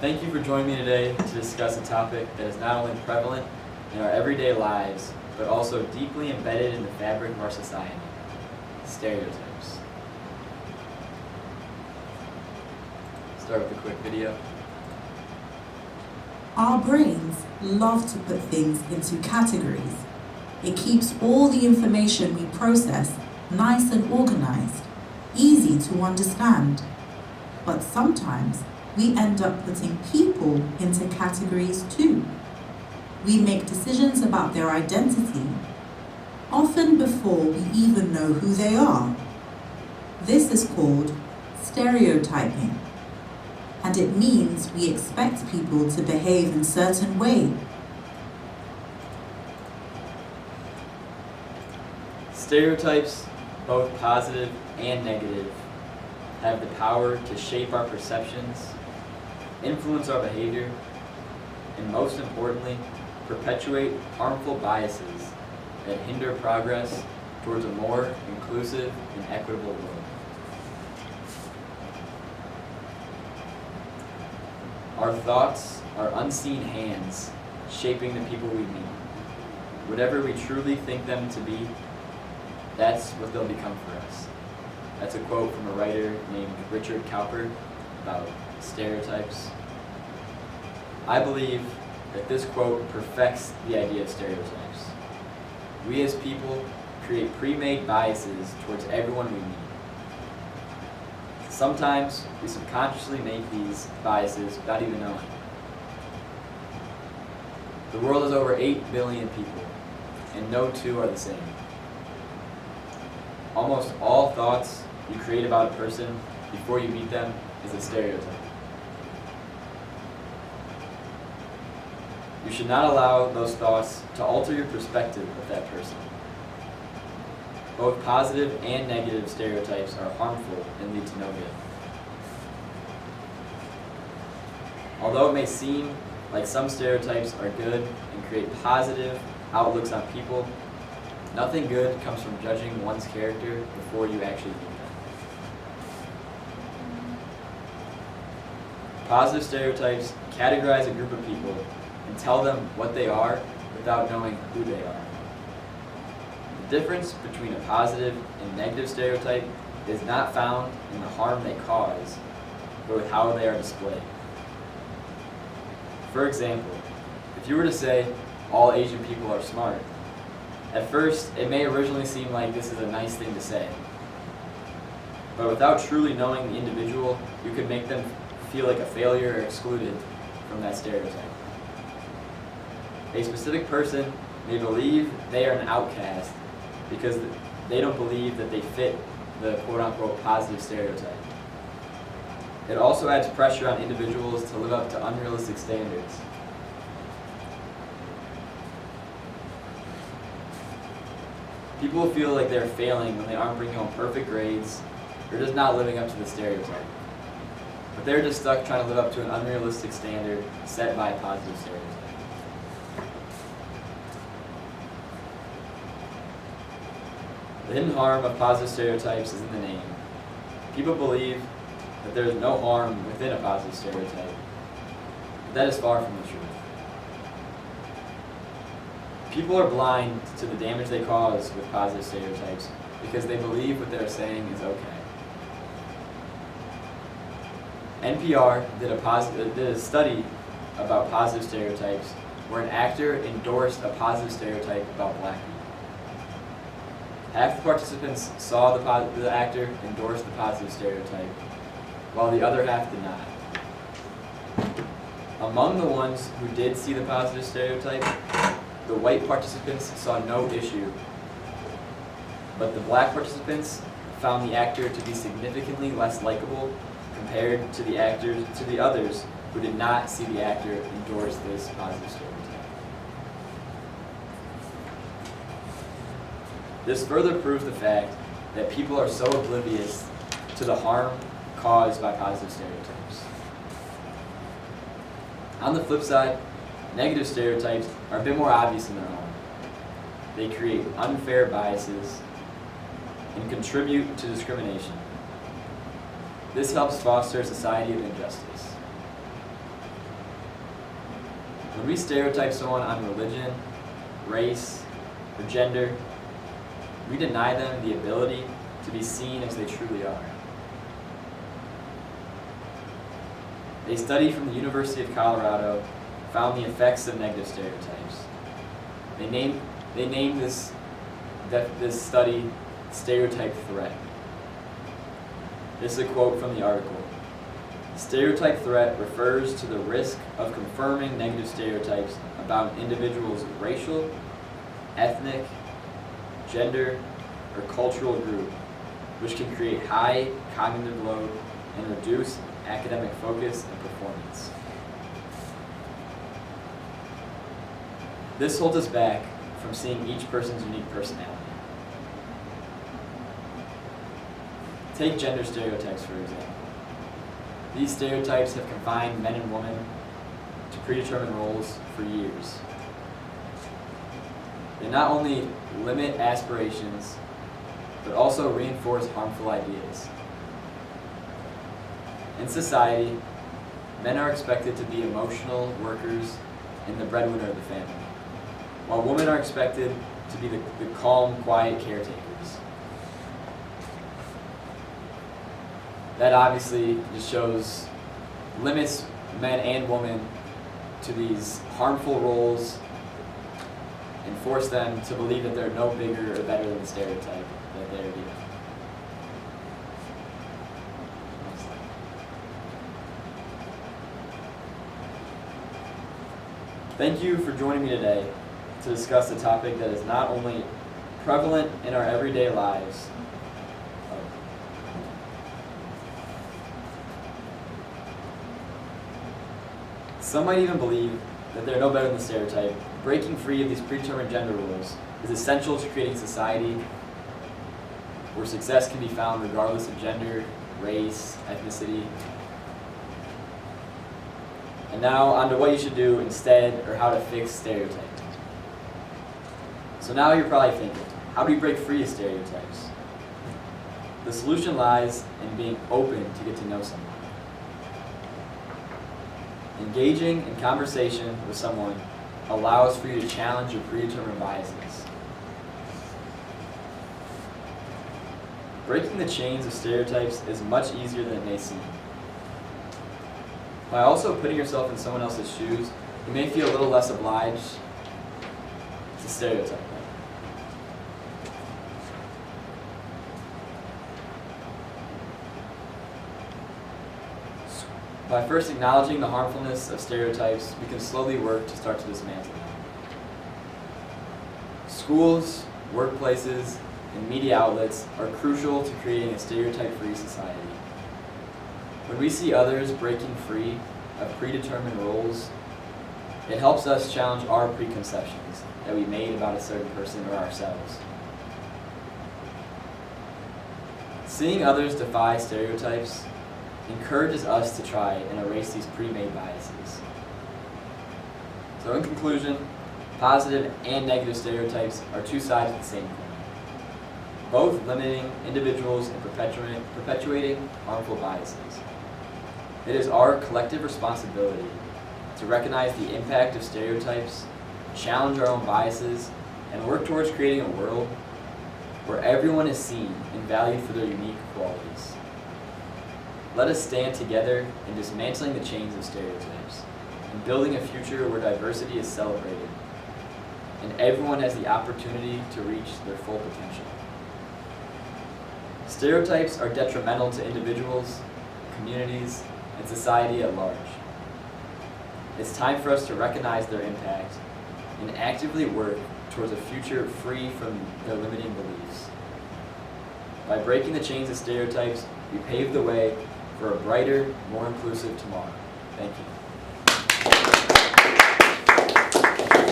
Thank you for joining me today to discuss a topic that is not only prevalent in our everyday lives, but also deeply embedded in the fabric of our society: stereotypes. Start with a quick video. Our brains love to put things into categories. It keeps all the information we process nice and organized, easy to understand. But sometimes we end up putting people into categories too. We make decisions about their identity, often before we even know who they are. This is called stereotyping, and it means we expect people to behave in a certain way. Stereotypes, both positive and negative, have the power to shape our perceptions, influence our behavior, and most importantly, perpetuate harmful biases that hinder progress towards a more inclusive and equitable world. Our thoughts are unseen hands shaping the people we meet. Whatever we truly think them to be, that's what they'll become for us. That's a quote from a writer named Richard Cowper about stereotypes. I believe that this quote perfects the idea of stereotypes. We as people create pre-made biases towards everyone we meet. Sometimes we subconsciously make these biases without even knowing. The world has over 8 billion people, and no two are the same. Almost all thoughts you create about a person before you meet them is a stereotype. You should not allow those thoughts to alter your perspective of that person. Both positive and negative stereotypes are harmful and lead to no good. Although it may seem like some stereotypes are good and create positive outlooks on people, nothing good comes from judging one's character before you actually meet them. Positive stereotypes categorize a group of people and tell them what they are without knowing who they are. The difference between a positive and negative stereotype is not found in the harm they cause, but with how they are displayed. For example, if you were to say all Asian people are smart, at first it may originally seem like this is a nice thing to say. But without truly knowing the individual, you could make them feel like a failure or excluded from that stereotype. A specific person may believe they are an outcast because they don't believe that they fit the quote-unquote positive stereotype. It also adds pressure on individuals to live up to unrealistic standards. People feel like they're failing when they aren't bringing home perfect grades or just not living up to the stereotype. But they're just stuck trying to live up to an unrealistic standard set by a positive stereotype. The hidden harm of positive stereotypes is in the name. People believe that there is no harm within a positive stereotype, but that is far from the truth. People are blind to the damage they cause with positive stereotypes because they believe what they're saying is okay. NPR did a study about positive stereotypes where an actor endorsed a positive stereotype about black people. Half the participants saw the actor endorse the positive stereotype, while the other half did not. Among the ones who did see the positive stereotype, the white participants saw no issue, but the black participants found the actor to be significantly less likable compared to the others who did not see the actor endorse this positive stereotype. This further proves the fact that people are so oblivious to the harm caused by positive stereotypes. On the flip side, negative stereotypes are a bit more obvious in their own. They create unfair biases and contribute to discrimination. This helps foster a society of injustice. When we stereotype someone on religion, race, or gender, we deny them the ability to be seen as they truly are. A study from the University of Colorado found the effects of negative stereotypes. They named this study Stereotype Threat. This is a quote from the article. Stereotype threat refers to the risk of confirming negative stereotypes about an individual's racial, ethnic, gender, or cultural group, which can create high cognitive load and reduce academic focus and performance. This holds us back from seeing each person's unique personality. Take gender stereotypes, for example. These stereotypes have confined men and women to predetermined roles for years. They not only limit aspirations, but also reinforce harmful ideas. In society, men are expected to be emotional workers and the breadwinner of the family, while women are expected to be the calm, quiet caretakers. That obviously just limits men and women to these harmful roles and force them to believe that they're no bigger or better than the stereotype that they're given. Thank you for joining me today to discuss a topic that is not only prevalent in our everyday lives, some might even believe that they're no better than the stereotype. Breaking free of these predetermined gender roles is essential to creating a society where success can be found regardless of gender, race, ethnicity. And now on to what you should do instead, or how to fix stereotyping. So now you're probably thinking, how do we break free of stereotypes? The solution lies in being open to get to know someone. Engaging in conversation with someone allows for you to challenge your predetermined biases. Breaking the chains of stereotypes is much easier than it may seem. By also putting yourself in someone else's shoes, you may feel a little less obliged to stereotype them. By first acknowledging the harmfulness of stereotypes, we can slowly work to start to dismantle them. Schools, workplaces, and media outlets are crucial to creating a stereotype-free society. When we see others breaking free of predetermined roles, it helps us challenge our preconceptions that we made about a certain person or ourselves. Seeing others defy stereotypes encourages us to try and erase these pre-made biases. So in conclusion, positive and negative stereotypes are two sides of the same coin, both limiting individuals and perpetuating harmful biases. It is our collective responsibility to recognize the impact of stereotypes, challenge our own biases, and work towards creating a world where everyone is seen and valued for their unique qualities. Let us stand together in dismantling the chains of stereotypes and building a future where diversity is celebrated and everyone has the opportunity to reach their full potential. Stereotypes are detrimental to individuals, communities, and society at large. It's time for us to recognize their impact and actively work towards a future free from their limiting beliefs. By breaking the chains of stereotypes, we pave the way for a brighter, more inclusive tomorrow. Thank you.